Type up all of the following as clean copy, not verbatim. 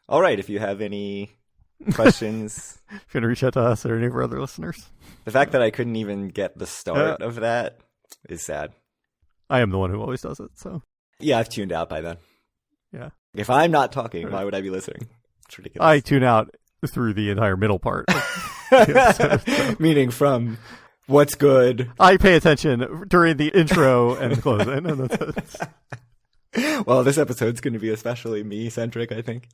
All right, if you have any questions. If you want to reach out to us or any of our other listeners. The fact that I couldn't even get the start of that is sad. I am the one who always does it, so. Yeah, I've tuned out by then. Yeah. If I'm not talking, why would I be listening? It's ridiculous. I tune out through the entire middle part. So. Meaning from what's good. I pay attention during the intro and the closing. And that's it. Well, this episode's going to be especially me-centric, I think.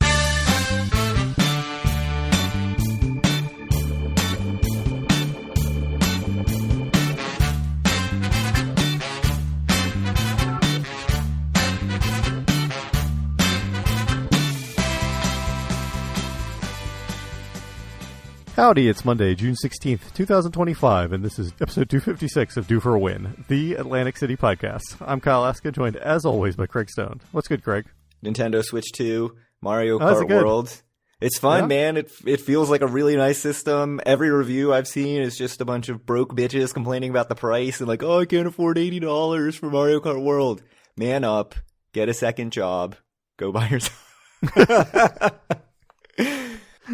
Howdy, it's Monday, June 16th, 2025, and this is episode 256 of Due for a Win, the Atlantic City podcast. I'm Kyle Aska, joined as always by Craig Stone. What's good, Craig? Nintendo Switch 2, Mario Kart World. It's fun, man. It feels like a really nice system. Every review I've seen is just a bunch of broke bitches complaining about the price and like, oh, I can't afford $80 for Mario Kart World. Man up, get a second job, go buy yourself.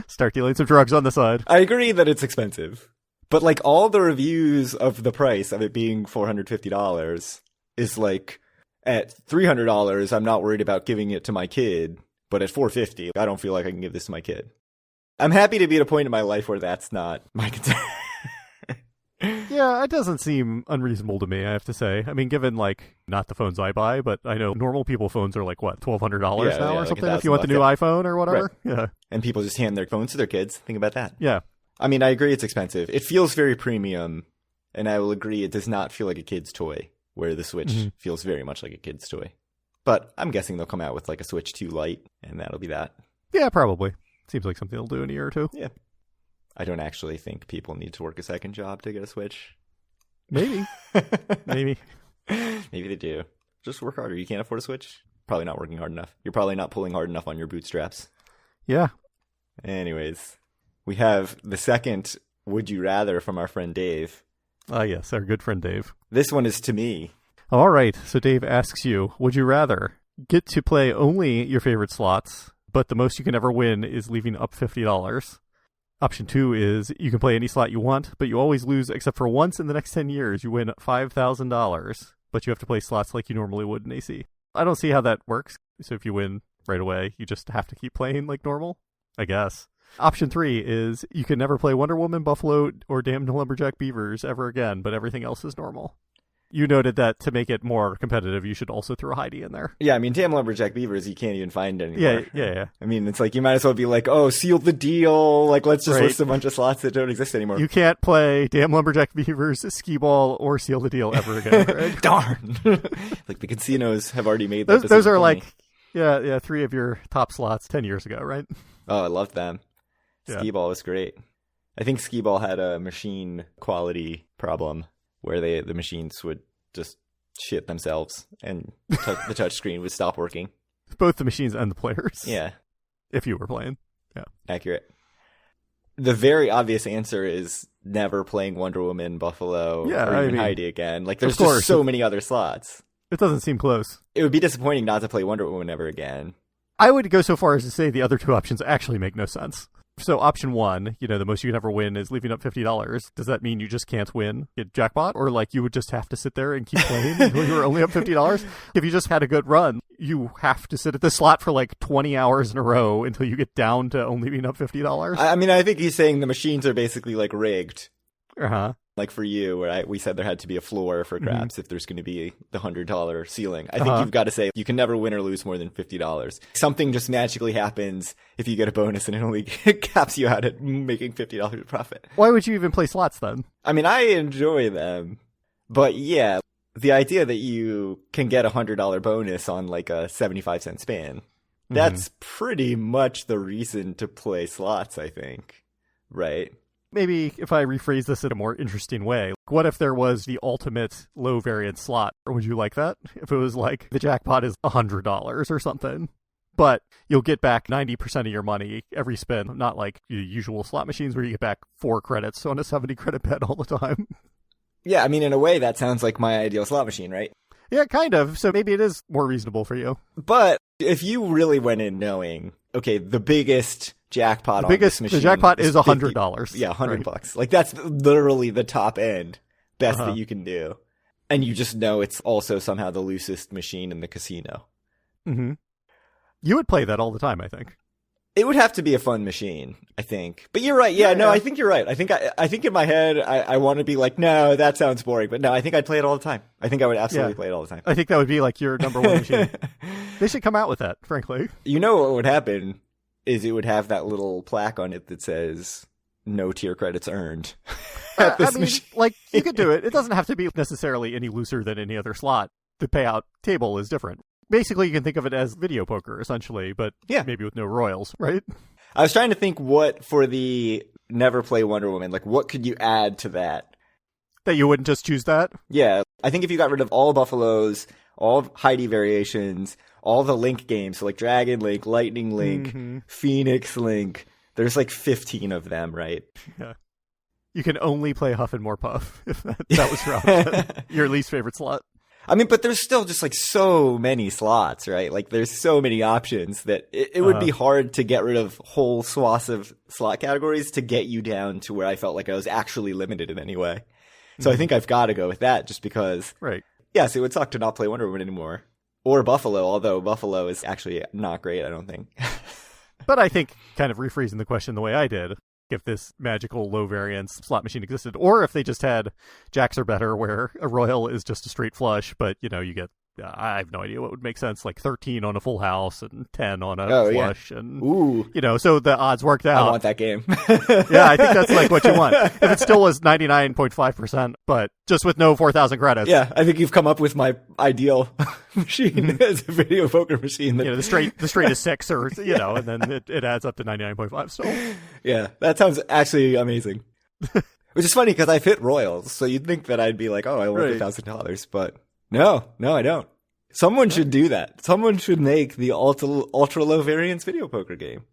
Start dealing some drugs on the side. I agree that it's expensive. But like all the reviews of the price of it being $450 is like at $300, I'm not worried about giving it to my kid. But at $450, I don't feel like I can give this to my kid. I'm happy to be at a point in my life where that's not my concern. Yeah, it doesn't seem unreasonable to me, I have to say. I mean, given, like, not the phones I buy, but I know normal people phones are like, what, $1,200 now or something if you want the new iPhone or whatever? Right. Yeah. And people just hand their phones to their kids. Think about that. Yeah. I mean, I agree it's expensive. It feels very premium, and I will agree it does not feel like a kid's toy, where the Switch feels very much like a kid's toy. But I'm guessing they'll come out with like a Switch 2 Lite, and that'll be that. Yeah, probably. Seems like something they'll do in a year or two. Yeah. I don't actually think people need to work a second job to get a Switch. Maybe. Maybe they do. Just work harder. You can't afford a Switch? Probably not working hard enough. You're probably not pulling hard enough on your bootstraps. Yeah. Anyways, we have the second Would You Rather from our friend Dave. Yes, our good friend Dave. This one is to me. All right. So Dave asks you, would you rather get to play only your favorite slots, but the most you can ever win is leaving up $50? Option 2 is you can play any slot you want, but you always lose except for once in the next 10 years. You win $5,000, but you have to play slots like you normally would in AC. I don't see how that works. So if you win right away, you just have to keep playing like normal, I guess. Option 3 is you can never play Wonder Woman, Buffalo, or Damned Lumberjack Beavers ever again, but everything else is normal. You noted that to make it more competitive, you should also throw Heidi in there. Yeah, I mean, Damn Lumberjack Beavers, you can't even find anymore. Yeah. I mean, it's like, you might as well be like, oh, seal the deal. Like, let's just list a bunch of slots that don't exist anymore. You can't play Damn Lumberjack Beavers, Skee Ball, or Seal the Deal ever again, Greg. Darn. Like, the casinos have already made that. Those are like, yeah, 3 of your top slots 10 years ago, right? Oh, I loved them. Yeah. Skee Ball was great. I think Skee Ball had a machine quality problem where the machines would just shit themselves and the touch screen would stop working. Both the machines and the players. Yeah. If you were playing. Yeah. Accurate. The very obvious answer is never playing Wonder Woman, Buffalo, or even Heidi again. Like, there's just so many other slots. It doesn't seem close. It would be disappointing not to play Wonder Woman ever again. I would go so far as to say the other two options actually make no sense. So option 1, the most you can ever win is leaving up $50. Does that mean you just can't win, get jackpot? Or like you would just have to sit there and keep playing until you were only up $50? If you just had a good run, you have to sit at the slot for like 20 hours in a row until you get down to only being up $50? I mean, I think he's saying the machines are basically like rigged. Uh-huh. Like for you, where we said there had to be a floor for craps if there's going to be the $100 ceiling. I think you've got to say you can never win or lose more than $50. Something just magically happens if you get a bonus and it only caps you out at making $50 profit. Why would you even play slots then? I mean, I enjoy them. But yeah, the idea that you can get a $100 bonus on like a 75-cent spin, that's pretty much the reason to play slots, I think. Right? Maybe if I rephrase this in a more interesting way, what if there was the ultimate low variance slot? Or would you like that? If it was like the jackpot is $100 or something, but you'll get back 90% of your money every spin, not like the usual slot machines where you get back 4 credits on a 70 credit bet all the time. Yeah, I mean, in a way, that sounds like my ideal slot machine, right? Yeah, kind of. So maybe it is more reasonable for you. But if you really went in knowing okay, the biggest jackpot The on this machine. the jackpot is $50. $100. Yeah, $100 right? bucks. Like that's literally the top end best Uh-huh. that you can do. And you just know it's also somehow the loosest machine in the casino. Mm-hmm. You would play that all the time, I think. It would have to be a fun machine, I think. But you're right. Yeah, no, I think you're right. I think in my head, I want to be like, no, that sounds boring. But no, I think I'd play it all the time. I think I would absolutely play it all the time. I think that would be like your number one machine. They should come out with that, frankly. You know what would happen is it would have that little plaque on it that says, no tier credits earned. At this machine. Like, you could do it. It doesn't have to be necessarily any looser than any other slot. The payout table is different. Basically, you can think of it as video poker, essentially, but maybe with no royals, right? I was trying to think what, for the Never Play Wonder Woman, like, what could you add to that? That you wouldn't just choose that? Yeah. I think if you got rid of all Buffaloes, all Heidi variations, all the Link games, so like Dragon Link, Lightning Link, Phoenix Link, there's like 15 of them, right? Yeah. You can only play Huff and More Puff, if that was your option. Your least favorite slot. I mean, but there's still just like so many slots, right? Like there's so many options that it would be hard to get rid of whole swaths of slot categories to get you down to where I felt like I was actually limited in any way. So I think I've got to go with that just because, yes, it would suck to not play Wonder Woman anymore. Or Buffalo, although Buffalo is actually not great, I don't think. But I think, kind of rephrasing the question the way I did, if this magical low variance slot machine existed, or if they just had Jacks or better where a royal is just a straight flush, but you get I have no idea what would make sense, like 13 on a full house and 10 on a flush, and so the odds worked out. I want that game. Yeah, I think that's like what you want. If it still was 99.5%, but just with no 4,000 credits. Yeah, I think you've come up with my ideal machine as a video poker machine. That... the straight is 6, or and then it adds up to 99.5 still. Yeah, that sounds actually amazing. Which is funny because I've hit royals, so you'd think that I'd be like, oh, I want $1,000, but no, I don't. Someone should do that. Someone should make the ultra low variance video poker game.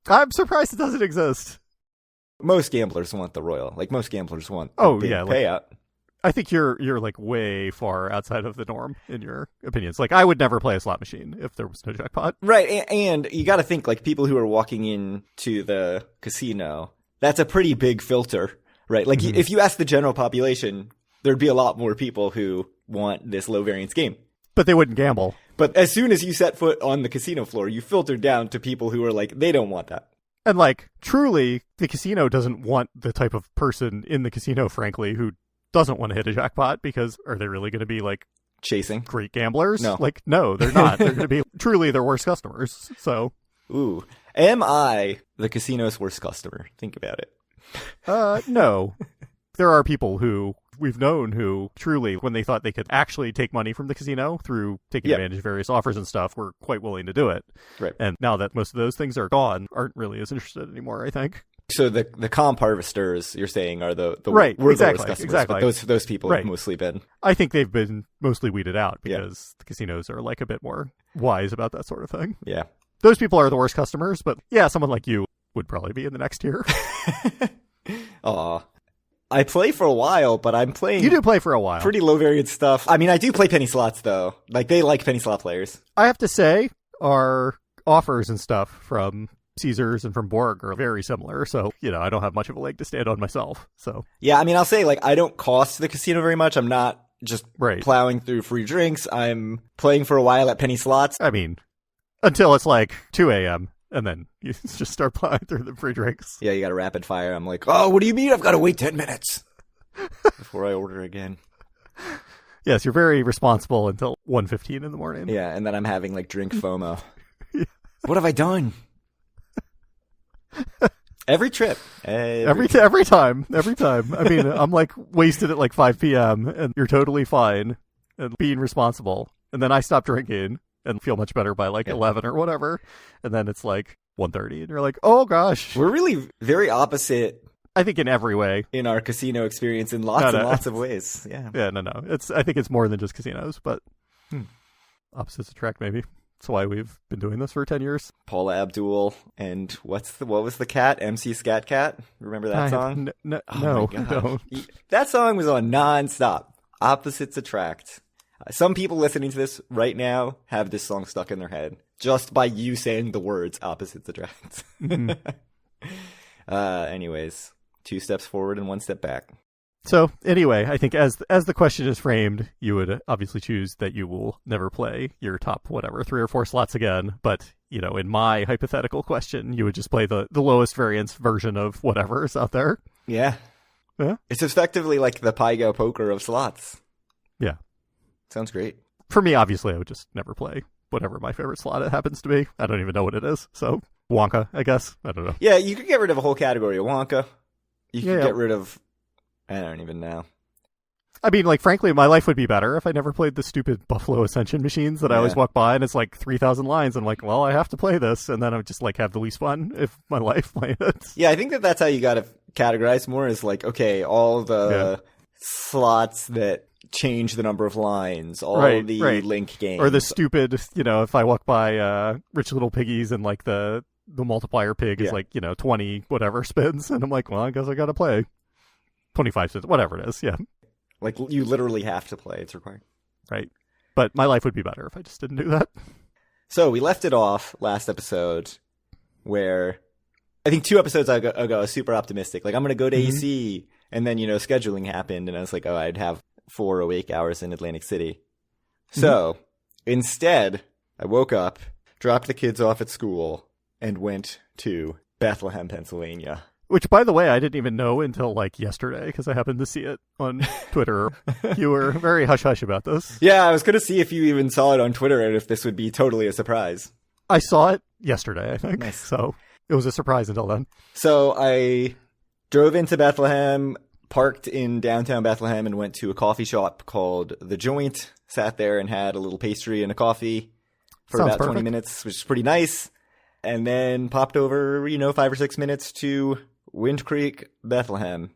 I'm surprised it doesn't exist. Most gamblers want the royal. Like most gamblers want the big payout. I think you're like way far outside of the norm in your opinions. Like I would never play a slot machine if there was no jackpot. Right, and you got to think like people who are walking into the casino. That's a pretty big filter, right? Like if you ask the general population, there'd be a lot more people who want this low variance game. But they wouldn't gamble. But as soon as you set foot on the casino floor, you filter down to people who are like, they don't want that. And like, truly, the casino doesn't want the type of person in the casino, frankly, who doesn't want to hit a jackpot, because are they really going to be like chasing great gamblers? No. Like, no, they're not. They're going to be truly their worst customers. So, ooh, am I the casino's worst customer? Think about it. No. There are people who we've known who truly, when they thought they could actually take money from the casino through taking advantage of various offers and stuff, were quite willing to do it. Right. And now that most of those things are gone, aren't really as interested anymore, I think. So the comp harvesters, you're saying, are the right, we're exactly, the worst customers, exactly. but those people have mostly been. I think they've been mostly weeded out because the casinos are like a bit more wise about that sort of thing. Yeah. Those people are the worst customers, but yeah, someone like you would probably be in the next tier. Aw. I play for a while, but I'm playing... You do play for a while. Pretty low variance stuff. I mean, I do play penny slots, though. Like, they like penny slot players. I have to say, our offers and stuff from Caesars and from Borg are very similar, so, I don't have much of a leg to stand on myself, so... Yeah, I mean, I'll say, like, I don't cost the casino very much. I'm not just plowing through free drinks. I'm playing for a while at penny slots. I mean, until it's like 2 a.m., and then you just start plowing through the free drinks. Yeah, you got a rapid fire. I'm like, oh, what do you mean I've got to wait 10 minutes before I order again? Yes, you're very responsible until 1:15 in the morning. Yeah, and then I'm having, like, drink FOMO. What have I done? Every trip. Every time. I mean, I'm, like, wasted at, like, 5 p.m., and you're totally fine and being responsible. And then I stop drinking and feel much better by like 11 or whatever. And then it's like 1:30 and you're like, oh gosh. We're really very opposite. I think in every way. In our casino experience in lots of ways. Yeah. Yeah, no. I think it's more than just casinos, but opposites attract maybe. That's why we've been doing this for 10 years. Paula Abdul and what was the cat? MC Scat Cat? Remember that song? No, no. That song was on nonstop. Opposites attract. Some people listening to this right now have this song stuck in their head. just by you saying the words opposites attract. Anyways, 2 steps forward and 1 step back. So anyway, I think as the question is framed, you would obviously choose that you will never play your top 3 or 4 slots again. But, in my hypothetical question, you would just play the lowest variance version of whatever is out there. Yeah. Yeah. It's effectively like the Pygo poker of slots. Yeah. Sounds great. For me, obviously, I would just never play whatever my favorite slot it happens to be. I don't even know what it is. So Wonka, I guess. I don't know. Yeah, you could get rid of a whole category of Wonka. You could get rid of... I don't even know. I mean, frankly, my life would be better if I never played the stupid Buffalo Ascension machines that I always walk by, and it's 3,000 lines. I'm like, well, I have to play this, and then I would just have the least fun if my life playing it. Yeah, I think that's how you got to categorize more is okay, all the slots that change the number of lines, all the link games. Or the stupid, if I walk by Rich Little Piggies and the multiplier pig is 20 whatever spins, and I'm like, well, I guess I got to play. 25 cents, whatever it is, yeah. You literally have to play. It's required. Right. But my life would be better if I just didn't do that. So we left it off last episode where I think 2 episodes ago I was super optimistic. I'm going to go to AC. And then, scheduling happened. And I was like, oh, I'd have 4 awake hours in Atlantic City. So instead, I woke up, dropped the kids off at school, and went to Bethlehem, Pennsylvania. Which, by the way, I didn't even know until yesterday because I happened to see it on Twitter. You were very hush-hush about this. Yeah, I was going to see if you even saw it on Twitter and if this would be totally a surprise. I saw it yesterday, I think. Nice. So it was a surprise until then. So I drove into Bethlehem, parked in downtown Bethlehem, and went to a coffee shop called The Joint. Sat there and had a little pastry and a coffee for Sounds about 20 minutes, which is pretty nice. And then popped over, 5 or 6 minutes to Wind Creek, Bethlehem.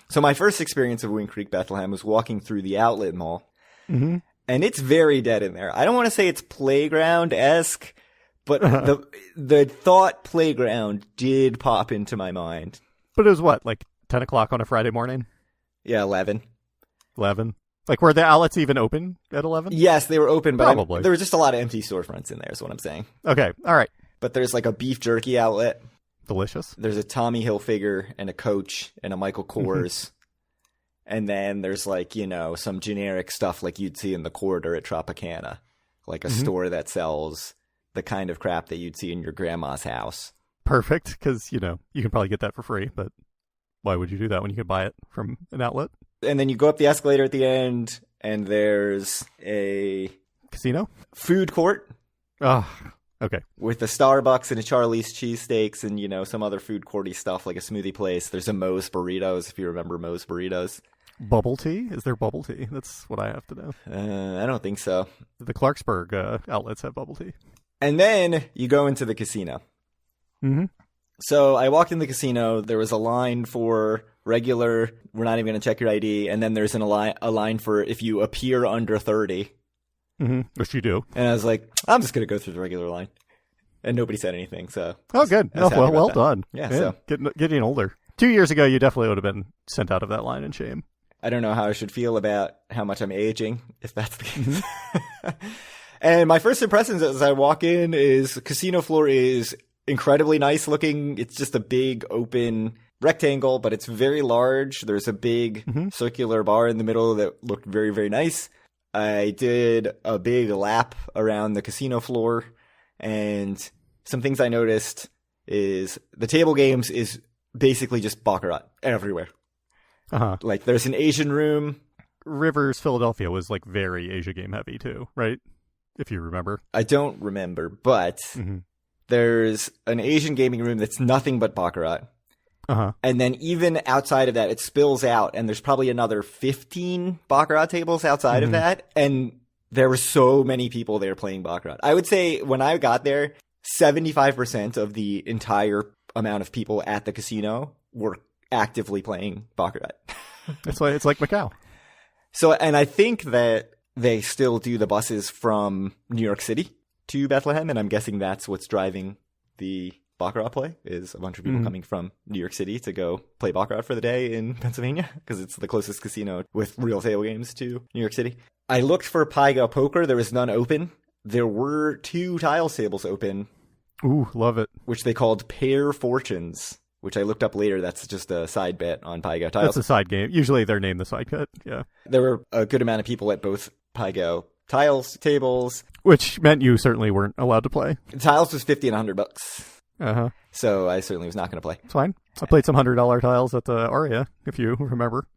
So my first experience of Wind Creek, Bethlehem was walking through the outlet mall. And it's very dead in there. I don't want to say it's playground-esque, but the thought playground did pop into my mind. But it was what, 10 o'clock on a Friday morning? Yeah, 11. 11? Were the outlets even open at 11? Yes, they were open, but Probably. There was just a lot of empty storefronts in there is what I'm saying. Okay, all right. But there's a beef jerky outlet. Delicious. There's a Tommy Hilfiger and a Coach and a Michael Kors. And then there's some generic stuff you'd see in the corridor at Tropicana. A store that sells the kind of crap that you'd see in your grandma's house. Perfect, because, you can probably get that for free, but why would you do that when you could buy it from an outlet? And then you go up the escalator at the end, and there's a... Casino? Food court. Oh, okay. With a Starbucks and a Charlie's cheesesteaks and, some other food courty stuff like a smoothie place. There's a Moe's Burritos, if you remember Moe's Burritos. Bubble tea? Is there bubble tea? That's what I have to know. I don't think so. The Clarksburg outlets have bubble tea. And then you go into the casino. So I walked in the casino. There was a line for regular, we're not even going to check your ID. And then there's a line for if you appear under 30. Which you do. And I was like, I'm just going to go through the regular line. And nobody said anything, so... Oh, good. Well done. Yeah, so... Getting older. 2 years ago, you definitely would have been sent out of that line in shame. I don't know how I should feel about how much I'm aging, if that's the case. And my first impressions as I walk in is casino floor is incredibly nice looking. It's just a big open rectangle, but it's very large. There's a big circular bar in the middle that looked very, very nice. I did a big lap around the casino floor, and some things I noticed is the table games is basically just baccarat everywhere. There's an Asian room. Rivers, Philadelphia was very Asia game heavy too, right? If you remember. I don't remember, but there's an Asian gaming room that's nothing but baccarat. And then even outside of that, it spills out, and there's probably another 15 baccarat tables outside of that, and there were so many people there playing baccarat. I would say when I got there, 75% of the entire amount of people at the casino were actively playing baccarat. It's like Macau. So, and I think that they still do the buses from New York City to Bethlehem, and I'm guessing that's what's driving the baccarat play, is a bunch of people coming from New York City to go play baccarat for the day in Pennsylvania, because it's the closest casino with real table games to New York City. I looked for Pygo Poker. There was none open. there were 2 tiles tables open, Ooh, love it. which they called Pair Fortunes, which I looked up later. That's just a side bet on PyGo tiles. That's a side game. Usually they're named the side bet. Yeah. There were a good amount of people at both PyGo tiles tables. Which meant you certainly weren't allowed to play. Tiles was $50 and $100. Uh-huh. So I certainly was not going to play. It's fine. I played some $100 tiles at the Aria, if you remember.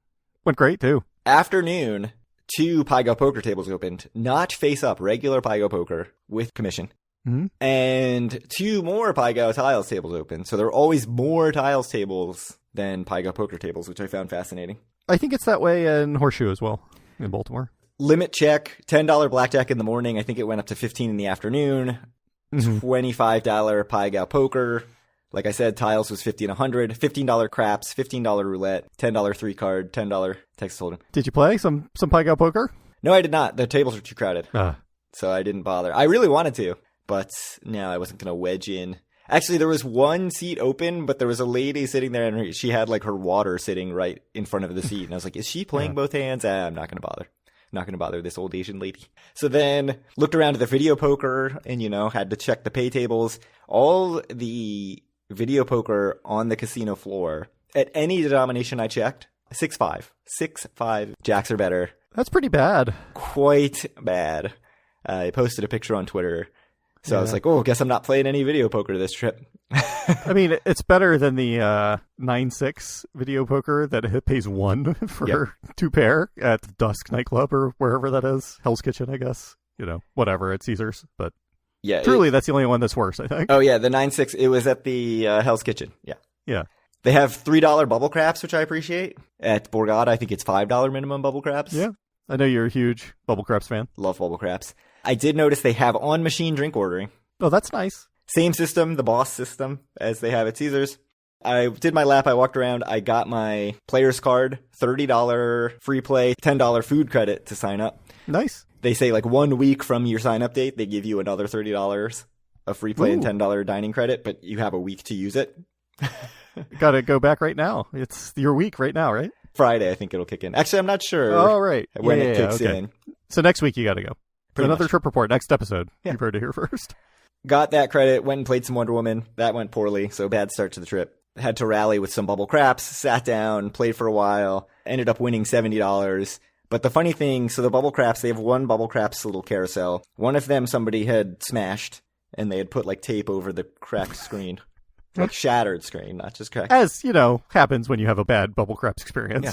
Went great, too. Afternoon, 2 PyGo poker tables opened. Not face up, regular PyGo poker with commission. Mm-hmm. And 2 more PyGo tiles tables open. So there are always more tiles tables than PyGo poker tables, which I found fascinating. I think it's that way in Horseshoe as well, in Baltimore. Limit check, $10 blackjack in the morning. I think it went up to $15 in the afternoon. Mm-hmm. $25 PyGo poker. Like I said, tiles was $50 and $100. $15 craps, $15 roulette, $10 3-card, $10 Texas Hold'em. Did you play some PyGo poker? No, I did not. The tables were too crowded. Ah. So I didn't bother. I really wanted to, but no, I wasn't going to wedge in. Actually, there was one seat open, but there was a lady sitting there, and she had like her water sitting right in front of the seat. And I was like, is she playing both hands? I'm not going to bother. Not going to bother this old Asian lady. So then looked around at the video poker and, had to check the pay tables. All the video poker on the casino floor, at any denomination I checked, 6-5. 6-5. Jacks are better. That's pretty bad. Quite bad. I posted a picture on Twitter. So I was like, guess I'm not playing any video poker this trip. I mean, it's better than the 9-6 video poker that pays 1 for 2 pair at the Dusk nightclub or wherever that is. Hell's Kitchen, I guess. Whatever at Caesars. But yeah, truly, that's the only one that's worse, I think. Oh, yeah, the 9-6. It was at the Hell's Kitchen. Yeah. Yeah. They have $3 bubble craps, which I appreciate. At Borgata, I think it's $5 minimum bubble craps. Yeah. I know you're a huge Bubble Craps fan. Love bubble craps. I did notice they have on-machine drink ordering. Oh, that's nice. Same system, the boss system, as they have at Caesars. I did my lap. I walked around. I got my player's card, $30 free play, $10 food credit to sign up. Nice. They say like 1 week from your sign-up date, they give you another $30 of free play and $10 dining credit, but you have a week to use it. Got to go back right now. It's your week right now, right? Friday, I think it'll kick in. Actually, I'm not sure right. when it kicks in. So next week you got to go. Another trip report, next episode. Yeah. You've heard it here first. Got that credit, went and played some Wonder Woman. That went poorly, so bad start to the trip. Had to rally with some bubble craps, sat down, played for a while, ended up winning $70. But the funny thing, so the bubble craps, they have one bubble craps little carousel. One of them somebody had smashed, and they had put like tape over the cracked screen. Like shattered screen, not just cracked. As, happens when you have a bad bubble craps experience. Yeah.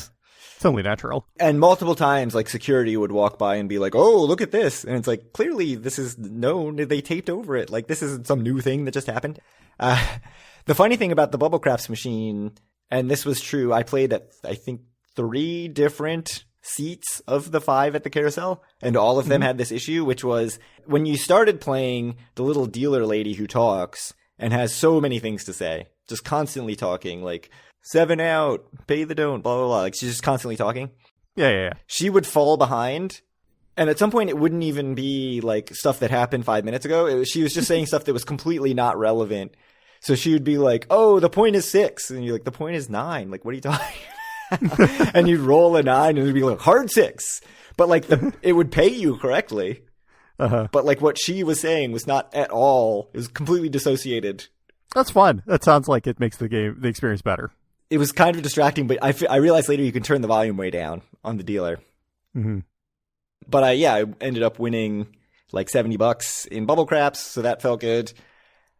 It's only natural. And multiple times, like, security would walk by and be like, oh, look at this. And it's like, clearly, this is known. They taped over it. Like, this isn't some new thing that just happened. The funny thing about the bubble craps machine, and this was true, I played at, I think, 3 different seats of the 5 at the carousel, and all of them had this issue, which was, when you started playing, the little dealer lady who talks and has so many things to say, just constantly talking, like, 7 out, pay the don't, blah, blah, blah. Like, she's just constantly talking. Yeah. She would fall behind, and at some point it wouldn't even be, like, stuff that happened 5 minutes ago. She was just saying stuff that was completely not relevant. So she would be like, oh, the point is 6. And you're like, the point is 9. Like, what are you talking about? And you'd roll a 9, and it'd be like, hard 6. But, like, it would pay you correctly. Uh-huh. But, like, what she was saying was not at all. It was completely dissociated. That's fun. That sounds like it makes the experience better. It was kind of distracting, but I realized later you can turn the volume way down on the dealer. Mm-hmm. But I ended up winning like $70 in bubble craps, so that felt good.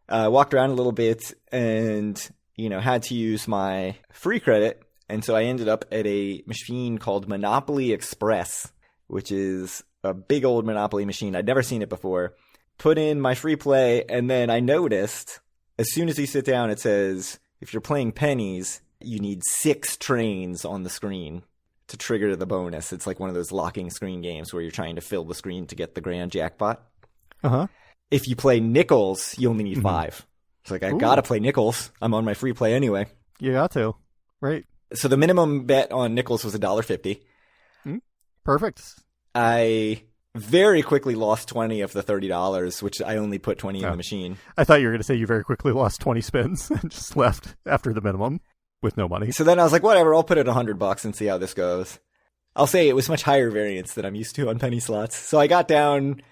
Walked around a little bit and, had to use my free credit. And so I ended up at a machine called Monopoly Express, which is a big old Monopoly machine. I'd never seen it before. Put in my free play, and then I noticed as soon as you sit down, it says, if you're playing pennies, you need 6 trains on the screen to trigger the bonus. It's like one of those locking screen games where you're trying to fill the screen to get the grand jackpot. Uh-huh. If you play nickels, you only need 5. It's like, I gotta play nickels. I'm on my free play anyway. You got to. Right. So the minimum bet on nickels was $1.50. Perfect. I very quickly lost 20 of the $30, which I only put 20 in the machine. I thought you were going to say you very quickly lost 20 spins and just left after the minimum with no money. So then I was like, whatever, I'll put it $100 and see how this goes. I'll say it was much higher variance than I'm used to on penny slots. So I got down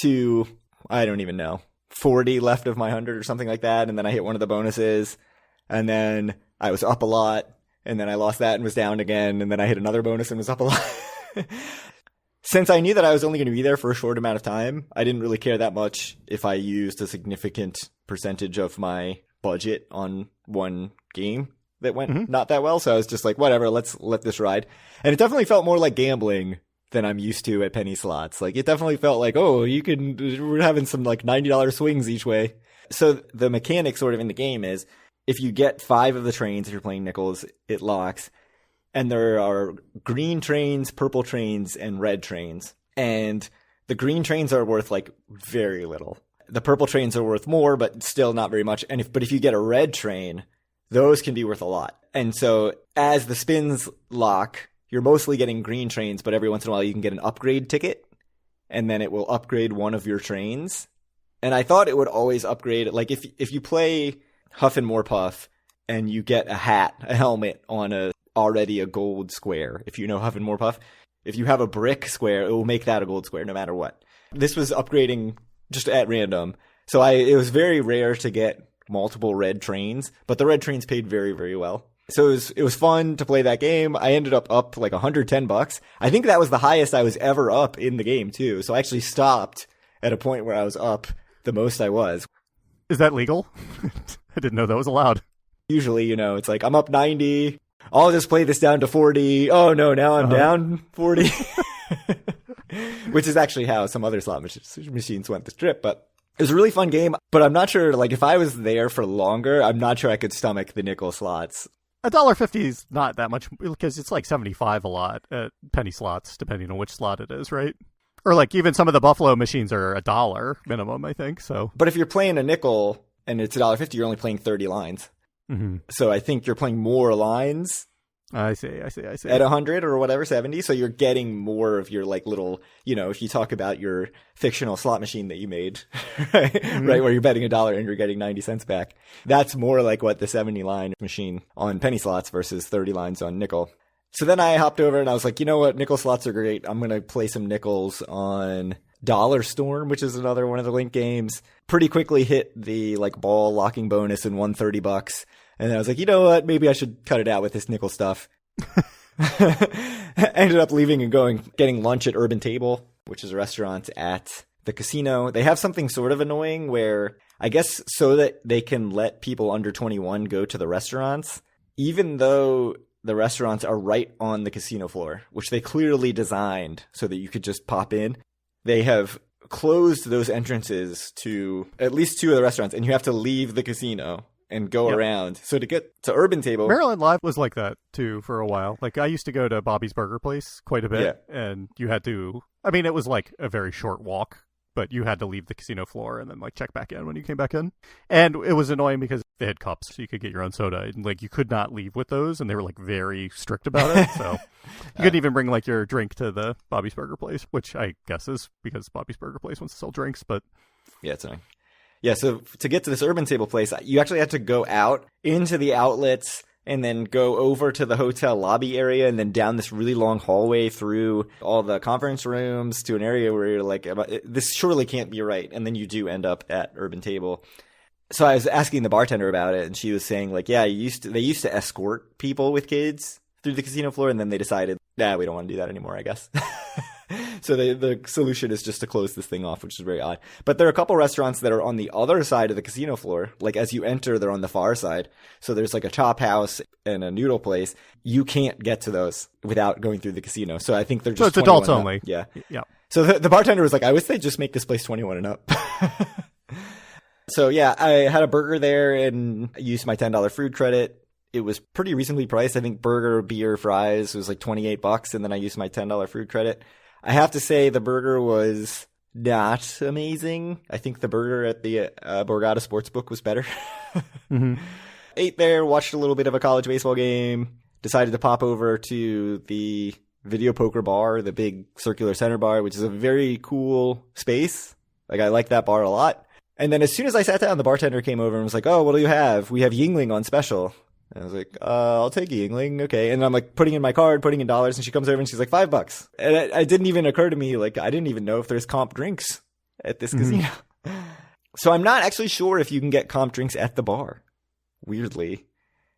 to I don't even know, 40 left of my 100 or something like that. And then I hit one of the bonuses, and then I was up a lot, and then I lost that and was down again. And then I hit another bonus and was up a lot. Since I knew that I was only going to be there for a short amount of time, I didn't really care that much if I used a significant percentage of my budget on one game that went not that well. So I was just like, whatever, let's let this ride. And it definitely felt more like gambling than I'm used to at penny slots. Like, it definitely felt like, oh, we're having some like $90 swings each way. So the mechanic sort of in the game is, if you get 5 of the trains, if you're playing nickels, it locks. And there are green trains, purple trains, and red trains. And the green trains are worth like very little. The purple trains are worth more, but still not very much. But if you get a red train, those can be worth a lot. And so as the spins lock, you're mostly getting green trains, but every once in a while you can get an upgrade ticket, and then it will upgrade one of your trains. And I thought it would always upgrade. Like if you play Huff and More Puff and you get a helmet on already a gold square, if you know Huff and More Puff, if you have a brick square, it will make that a gold square no matter what. This was upgrading just at random. So it was very rare to get multiple red trains, but the red trains paid very, very well. So it was fun to play that game. I ended up like $110. I think that was the highest I was ever up in the game too. So I actually stopped at a point where I was up the most I was. Is that legal? I didn't know that was allowed. Usually, it's like I'm up 90. I'll just play this down to 40. Oh no, now I'm down 40. Which is actually how some other slot machines went this trip. But it was a really fun game. But I'm not sure, like, if I was there for longer, I'm not sure I could stomach the nickel slots. $1.50 is not that much, because it's like 75 a lot at penny slots, depending on which slot it is, right? Or like even some of the Buffalo machines are $1 minimum, I think. So, but if you're playing a nickel and it's $1.50, you're only playing 30 lines. Mm-hmm. So I think you're playing more lines. I see. At 100 or whatever, 70. So you're getting more of your like little, if you talk about your fictional slot machine that you made, right? Mm-hmm. Right, where you're betting $1 and you're getting 90 cents back. That's more like what the 70 line machine on penny slots versus 30 lines on nickel. So then I hopped over and I was like, you know what? Nickel slots are great. I'm going to play some nickels on Dollar Storm, which is another one of the Link games. Pretty quickly hit the like ball locking bonus and won $30. And then I was like, you know what? Maybe I should cut it out with this nickel stuff. Ended up leaving and getting lunch at Urban Table, which is a restaurant at the casino. They have something sort of annoying where, I guess so that they can let people under 21 go to the restaurants, even though the restaurants are right on the casino floor, which they clearly designed so that you could just pop in. They have closed those entrances to at least 2 of the restaurants, and you have to leave the casino and go around. So to get to Urban Table, Maryland Live was like that too for a while. Like I used to go to Bobby's Burger Place quite a bit, and you had to, it was like a very short walk, but you had to leave the casino floor and then like check back in when you came back in. And it was annoying because they had cups, so you could get your own soda, and like you could not leave with those, and they were like very strict about it. So you couldn't even bring like your drink to the Bobby's Burger Place, which I guess is because Bobby's Burger Place wants to sell drinks, but yeah, it's annoying. Yeah, so to get to this Urban Table place, you actually had to go out into the outlets and then go over to the hotel lobby area and then down this really long hallway through all the conference rooms to an area where you're like, this surely can't be right. And then you do end up at Urban Table. So I was asking the bartender about it, and she was saying like, yeah, they used to escort people with kids through the casino floor, and then they decided, we don't want to do that anymore, I guess. So the solution is just to close this thing off, which is very odd. But there are a couple restaurants that are on the other side of the casino floor. Like as you enter, they're on the far side. So there's like a chop house and a noodle place. You can't get to those without going through the casino. So I think they're just so it's adults only. Yeah. Yeah. So the bartender was like, I wish they'd just make this place 21 and up. So yeah, I had a burger there and used my $10 food credit. It was pretty reasonably priced. I think burger, beer, fries was like $28, and then I used my $10 food credit. I have to say the burger was not amazing. I think the burger at the Borgata Sportsbook was better. Mm-hmm. Ate there, watched a little bit of a college baseball game, decided to pop over to the video poker bar, the big circular center bar, which is a very cool space. Like I like that bar a lot. And then as soon as I sat down, the bartender came over and was like, oh, what do you have? We have Yingling on special. And I was like, I'll take Yingling. Okay. And I'm like putting in my card, putting in dollars, and she comes over and she's like, $5. And it didn't even occur to me, like, I didn't even know if there's comp drinks at this casino. So I'm not actually sure if you can get comp drinks at the bar. Weirdly.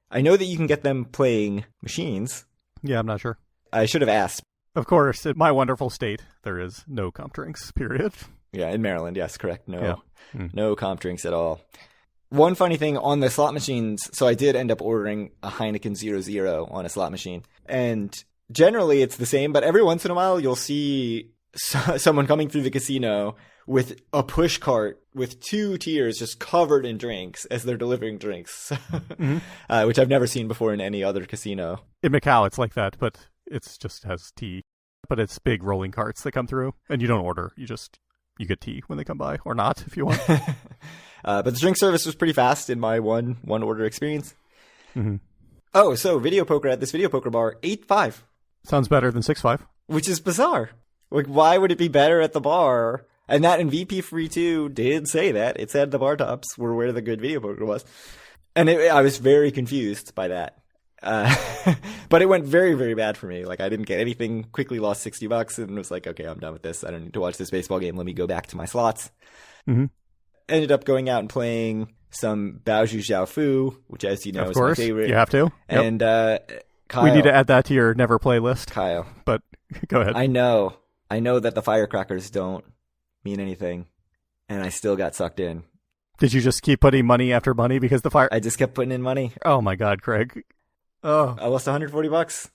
I know that you can get them playing machines. Yeah, I'm not sure. I should have asked. Of course, in my wonderful state, there is no comp drinks, period. Yeah, in Maryland, yes, correct. No, Yeah. No comp drinks at all. One funny thing on the slot machines, so I did end up ordering a Heineken 00 on a slot machine. And generally it's the same, but every once in a while you'll see someone coming through the casino with a push cart with 2 tiers just covered in drinks as they're delivering drinks, which I've never seen before in any other casino. In Macau, it's like that, but it's just has tea. But it's big rolling carts that come through, and you don't order. You get tea when they come by, or not, if you want. But the drink service was pretty fast in my one order experience. Mm-hmm. Oh, so video poker at this video poker bar, 8-5. Sounds better than 6-5. Which is bizarre. Like, why would it be better at the bar? And that in VP Free 2 did say that. It said the bar tops were where the good video poker was. And I was very confused by that. But it went very, very bad for me. Like, I didn't get anything, quickly lost $60 and was like, okay, I'm done with this. I don't need to watch this baseball game. Let me go back to my slots. Mm-hmm. Ended up going out and playing some Baozhu Zhao Fu, which, as you know, of is course, my favorite. You have to. Yep. And Kyle. We need to add that to your never play list. Kyle. But go ahead. I know that the firecrackers don't mean anything, and I still got sucked in. Did you just keep putting money after money because the fire... I just kept putting in money. Oh my God, Craig. Oh. I lost $140.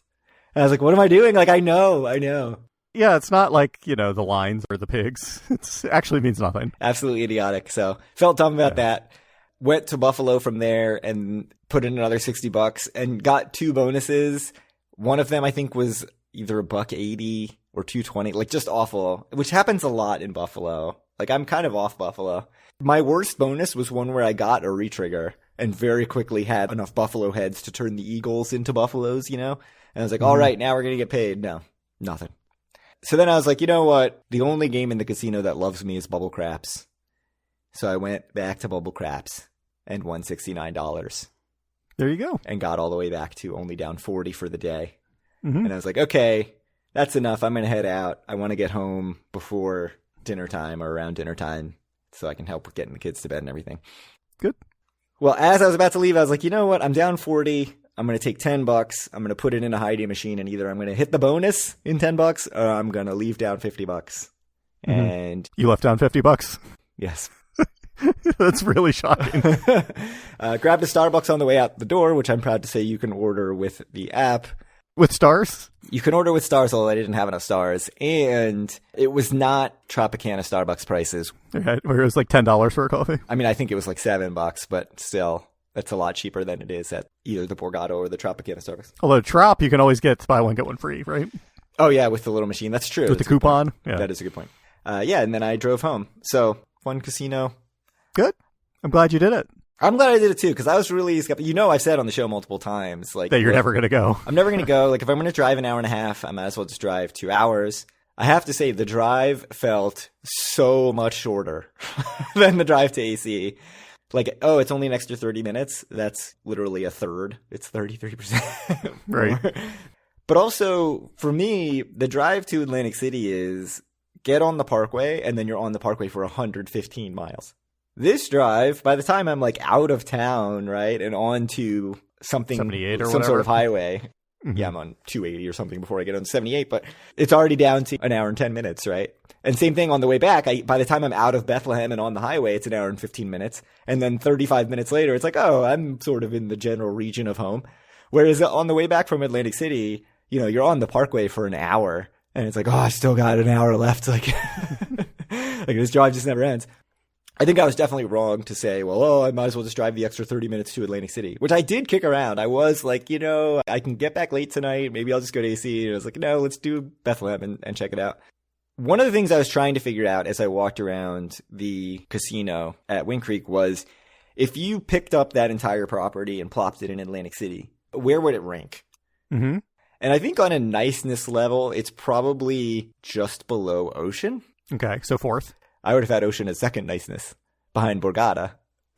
And I was like, what am I doing? Like, I know. Yeah, it's not like, the lines or the pigs. It actually means nothing. Absolutely idiotic. So felt dumb about that. Went to Buffalo from there and put in another $60 and got 2 bonuses. One of them I think was either $1.80 or $2.20, like just awful, which happens a lot in Buffalo. Like, I'm kind of off Buffalo. My worst bonus was one where I got a retrigger and very quickly had enough Buffalo heads to turn the Eagles into Buffaloes, And I was like, all right, now we're going to get paid. No, nothing. So then I was like, you know what? The only game in the casino that loves me is Bubble Craps. So I went back to Bubble Craps and won $69. There you go. And got all the way back to only down 40 for the day. Mm-hmm. And I was like, okay, that's enough. I'm going to head out. I want to get home before dinner time or around dinner time so I can help with getting the kids to bed and everything. Good. Well, as I was about to leave, I was like, you know what? I'm down 40. I'm going to take $10. I'm going to put it in a hiding machine, and either I'm going to hit the bonus in $10 or I'm going to leave down $50. Mm-hmm. And you left down $50. Yes. That's really shocking. Grabbed a Starbucks on the way out the door, which I'm proud to say you can order with the app. With stars? You can order with stars, although I didn't have enough stars. And it was not Tropicana Starbucks prices. Okay, where it was like $10 for a coffee? I mean, I think it was like $7, but still, that's a lot cheaper than it is at either the Borgata or the Tropicana Starbucks. Although Trop, you can always get buy one, get one free, right? Oh, yeah, with the little machine. That's true. With the coupon? Yeah. That is a good point. Yeah, and then I drove home. So, fun casino. Good. I'm glad you did it. I'm glad I did it too, because I was really skeptical. I've said on the show multiple times, like, that you're never going to go. I'm never going to go. Like, if I'm going to drive an hour and a half, I might as well just drive 2 hours. I have to say, the drive felt so much shorter than the drive to AC. Like, oh, it's only an extra 30 minutes. That's literally a third. It's 33%. Right. But also, for me, the drive to Atlantic City is get on the parkway, and then you're on the parkway for 115 miles. This drive, by the time I'm like out of town, right, and on to something, 78 or some whatever. sort of highway. Mm-hmm. Yeah, I'm on 280 or something before I get on 78, but it's already down to an hour and 10 minutes, right? And same thing on the way back. By the time I'm out of Bethlehem and on the highway, it's an hour and 15 minutes. And then 35 minutes later, it's like, oh, I'm sort of in the general region of home. Whereas on the way back from Atlantic City, you're on the parkway for an hour. And it's like, oh, I still got an hour left. Like, like this drive just never ends. I think I was definitely wrong to say, well, I might as well just drive the extra 30 minutes to Atlantic City, which I did kick around. I was like, I can get back late tonight. Maybe I'll just go to AC. And I was like, no, let's do Bethlehem and check it out. One of the things I was trying to figure out as I walked around the casino at Wind Creek was if you picked up that entire property and plopped it in Atlantic City, where would it rank? Mm-hmm. And I think on a niceness level, it's probably just below Ocean. Okay, so fourth. I would have had Ocean as second niceness behind Borgata.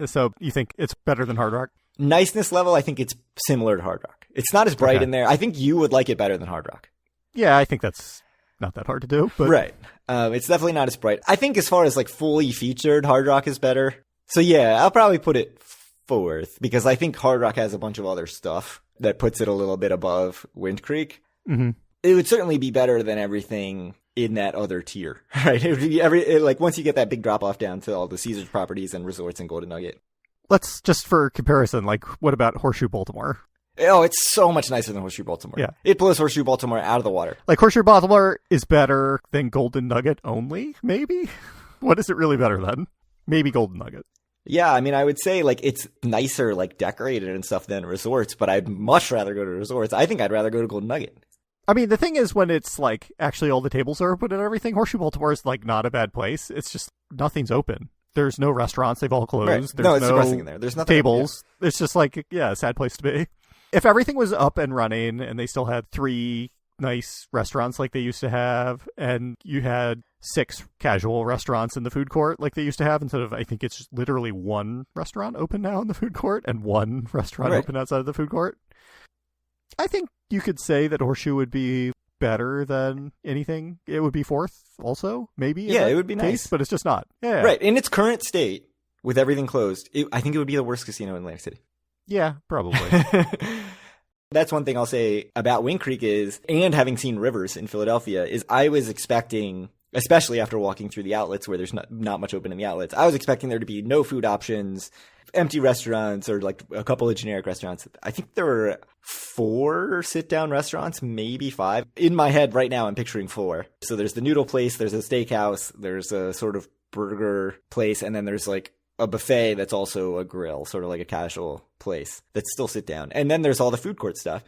So you think it's better than Hard Rock? Niceness level, I think it's similar to Hard Rock. It's not as bright in there. I think you would like it better than Hard Rock. Yeah, I think that's not that hard to do. But... Right. It's definitely not as bright. I think as far as like fully featured, Hard Rock is better. So yeah, I'll probably put it fourth because I think Hard Rock has a bunch of other stuff that puts it a little bit above Wind Creek. Mm-hmm. It would certainly be better than everything in that other tier, right? It would be like once you get that big drop off down to all the Caesars properties and resorts and Golden Nugget. Let's just for comparison, like what about Horseshoe Baltimore? Oh, it's so much nicer than Horseshoe Baltimore. Yeah. It blows Horseshoe Baltimore out of the water. Like Horseshoe Baltimore is better than Golden Nugget only, maybe? What is it really better than? Maybe Golden Nugget. Yeah, I mean, I would say like it's nicer, like decorated and stuff than resorts, but I'd much rather go to resorts. I think I'd rather go to Golden Nugget. I mean, the thing is when it's like actually all the tables are open and everything, Horseshoe Baltimore is like not a bad place. It's just nothing's open. There's no restaurants. They've all closed. Right. There's no, it's depressing in there. There's nothing tables. It's just like, yeah, a sad place to be. If everything was up and running and they still had 3 nice restaurants like they used to have, and you had 6 casual restaurants in the food court like they used to have, instead of, I think it's just literally 1 restaurant open now in the food court and 1 restaurant open outside of the food court, I think you could say that Horseshoe would be better than anything. It would be fourth also, maybe. Yeah, it would be nice. But it's just not. Yeah. Right. In its current state, with everything closed, I think it would be the worst casino in Atlantic City. Yeah, probably. That's one thing I'll say about Wind Creek is, and having seen Rivers in Philadelphia, is I was expecting, especially after walking through the outlets where there's not much open in the outlets, I was expecting there to be no food options, empty restaurants, or like a couple of generic restaurants. I think there were 4 sit-down restaurants, maybe 5. In my head right now, I'm picturing 4. So there's the noodle place, there's a steakhouse, there's a sort of burger place, and then there's like a buffet that's also a grill, sort of like a casual place that's still sit down. And then there's all the food court stuff.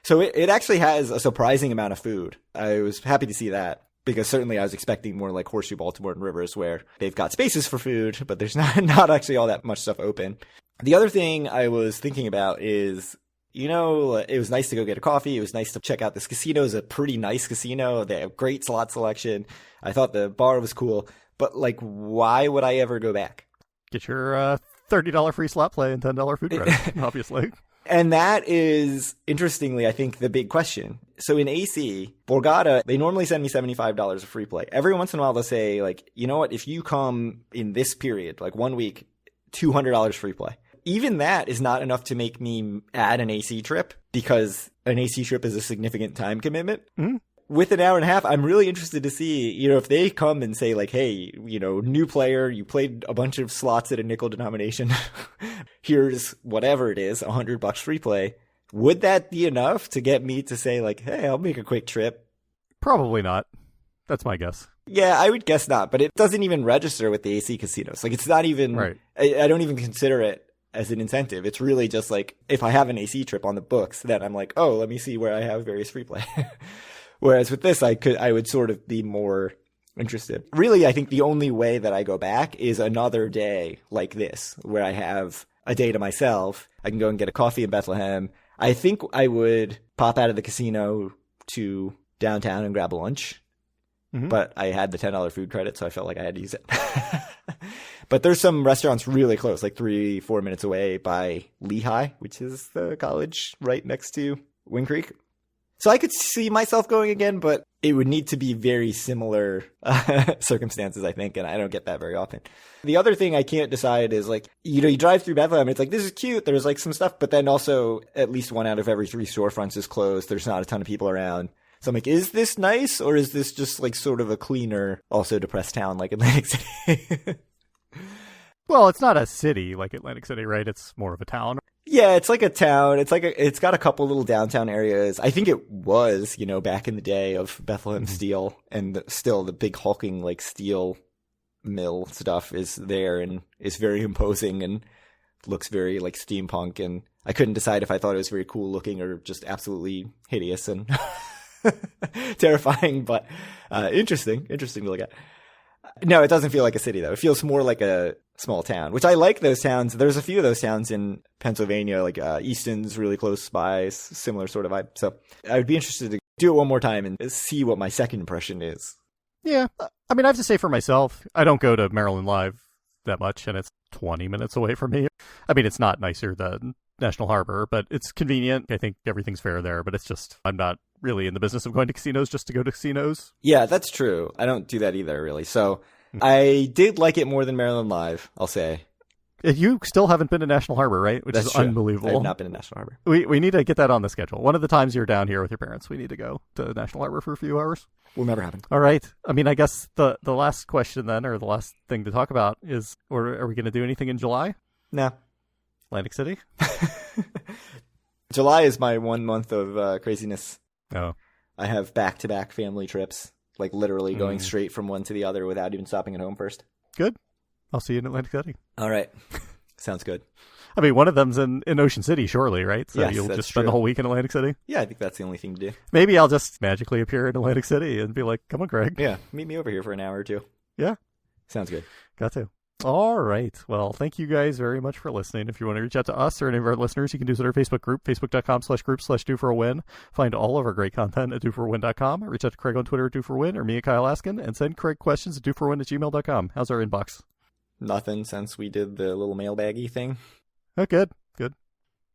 So it actually has a surprising amount of food. I was happy to see that because certainly I was expecting more like Horseshoe Baltimore and Rivers where they've got spaces for food, but there's not actually all that much stuff open. The other thing I was thinking about is, you know, it was nice to go get a coffee. It was nice to check out this casino. It's a pretty nice casino. They have great slot selection. I thought the bar was cool, but like, why would I ever go back? Get your $30 free slot play and $10 food credit, obviously. And that is, interestingly, I think, the big question. So in AC, Borgata, they normally send me $75 of free play. Every once in a while, they'll say, like, you know what, if you come in this period, like 1 week, $200 free play. Even that is not enough to make me add an AC trip because an AC trip is a significant time commitment. Mm-hmm. With an hour and a half, I'm really interested to see, you know, if they come and say like, hey, you know, new player, you played a bunch of slots at a nickel denomination. Here's whatever it is, $100 free play. Would that be enough to get me to say like, hey, I'll make a quick trip? Probably not. That's my guess. Yeah, I would guess not, but it doesn't even register with the AC casinos. Like it's not even, right. I don't even consider it as an incentive. It's really just like, if I have an AC trip on the books, then I'm like, oh, let me see where I have various free play. Whereas with this, I would sort of be more interested. Really, I think the only way that I go back is another day like this, where I have a day to myself. I can go and get a coffee in Bethlehem. I think I would pop out of the casino to downtown and grab a lunch. Mm-hmm. But I had the $10 food credit, so I felt like I had to use it. But there's some restaurants really close, like 3-4 minutes away by Lehigh, which is the college right next to Wind Creek. So I could see myself going again, but it would need to be very similar circumstances, I think, and I don't get that very often. The other thing I can't decide is like, you know, you drive through Bethlehem, it's like, this is cute, there's like some stuff, but then also at least 1 out of every 3 storefronts is closed, there's not a ton of people around. So I'm like, is this nice, or is this just like sort of a cleaner, also depressed town like Atlantic City? Well, it's not a city like Atlantic City, right? It's more of a town. Yeah, it's like a town. It's got a couple little downtown areas. I think it was, you know, back in the day of Bethlehem Steel, and still the big hulking like steel mill stuff is there and is very imposing and looks very like steampunk. And I couldn't decide if I thought it was very cool looking or just absolutely hideous and terrifying, but interesting to look at. No, it doesn't feel like a city, though. It feels more like a small town, which I like those towns. There's a few of those towns in Pennsylvania, like Easton's really close by, similar sort of vibe. So I would be interested to do it one more time and see what my second impression is. Yeah. I mean, I have to say for myself, I don't go to Maryland Live that much, and it's 20 minutes away from me. I mean, it's not nicer than National Harbor, but it's convenient. I think everything's fair there, but it's just, I'm not really in the business of going to casinos just to go to casinos. Yeah, that's true. I don't do that either, really. So I did like it more than Maryland Live, I'll say. You still haven't been to National Harbor, right? Which That's is true. unbelievable. I have not been to National Harbor. We need to get that on the schedule. One of the times you're down here with your parents, we need to go to National Harbor for a few hours. Will never happen. All right. I mean, I guess the last question then, or the last thing to talk about is, or are we going to do anything in July? No. Atlantic City? July is my 1 month of craziness. Oh. I have back-to-back family trips, like literally going straight from one to the other without even stopping at home first. Good. I'll see you in Atlantic City. All right. Sounds good. I mean, one of them's in Ocean City, surely, right? So yes, you'll that's just spend true. the whole week in Atlantic City? Yeah, I think that's the only thing to do. Maybe I'll just magically appear in Atlantic City and be like, come on, Greg. Yeah, meet me over here for an hour or two. Yeah. Sounds good. Got to. All right. Well, thank you guys very much for listening. If you want to reach out to us or any of our listeners, you can do so at our Facebook group, facebook.com/group/DoForAWin. Find all of our great content at DoForAWin.com. Reach out to Craig on Twitter at DoForWin or me at Kyle Askin, and send Craig questions at DoForWin@gmail.com. How's our inbox? Nothing since we did the little mailbaggy thing. Oh, good. Good.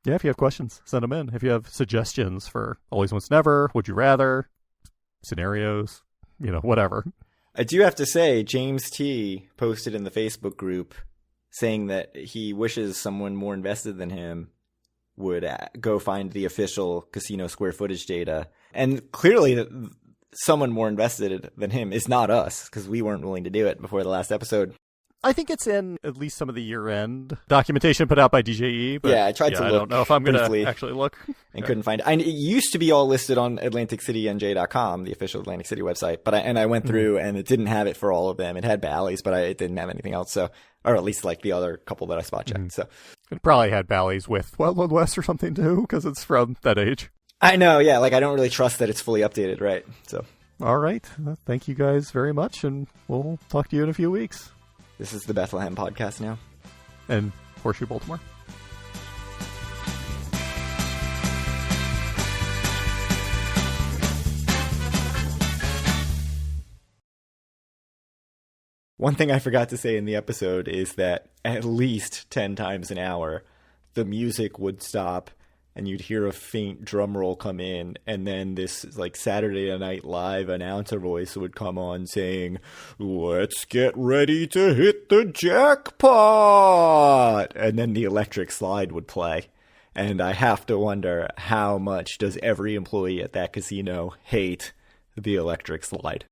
Yeah, if you have questions, send them in. If you have suggestions for Always Once Never, Would You Rather, scenarios, whatever. I do have to say, James T. posted in the Facebook group saying that he wishes someone more invested than him would go find the official casino square footage data. And clearly, someone more invested than him is not us, because we weren't willing to do it before the last episode. I think it's in at least some of the year-end documentation put out by DJE. But yeah, I tried to look. I don't know if I'm going briefly to actually look. And couldn't find it. It used to be all listed on AtlanticCityNJ.com, the official Atlantic City website. But I went through and it didn't have it for all of them. It had Bally's, but it didn't have anything else. So, or at least like the other couple that I spot checked. So it probably had Bally's with Wild Wild West or something too, because it's from that age. I know. Yeah, like I don't really trust that it's fully updated, right? So, all right. Thank you guys very much, and we'll talk to you in a few weeks. This is the Bethlehem podcast now. And Horseshoe Baltimore. One thing I forgot to say in the episode is that at least 10 times an hour, the music would stop and you'd hear a faint drum roll come in, and then this like Saturday Night Live announcer voice would come on saying, "Let's get ready to hit the jackpot!" And then the electric slide would play. And I have to wonder, how much does every employee at that casino hate the electric slide?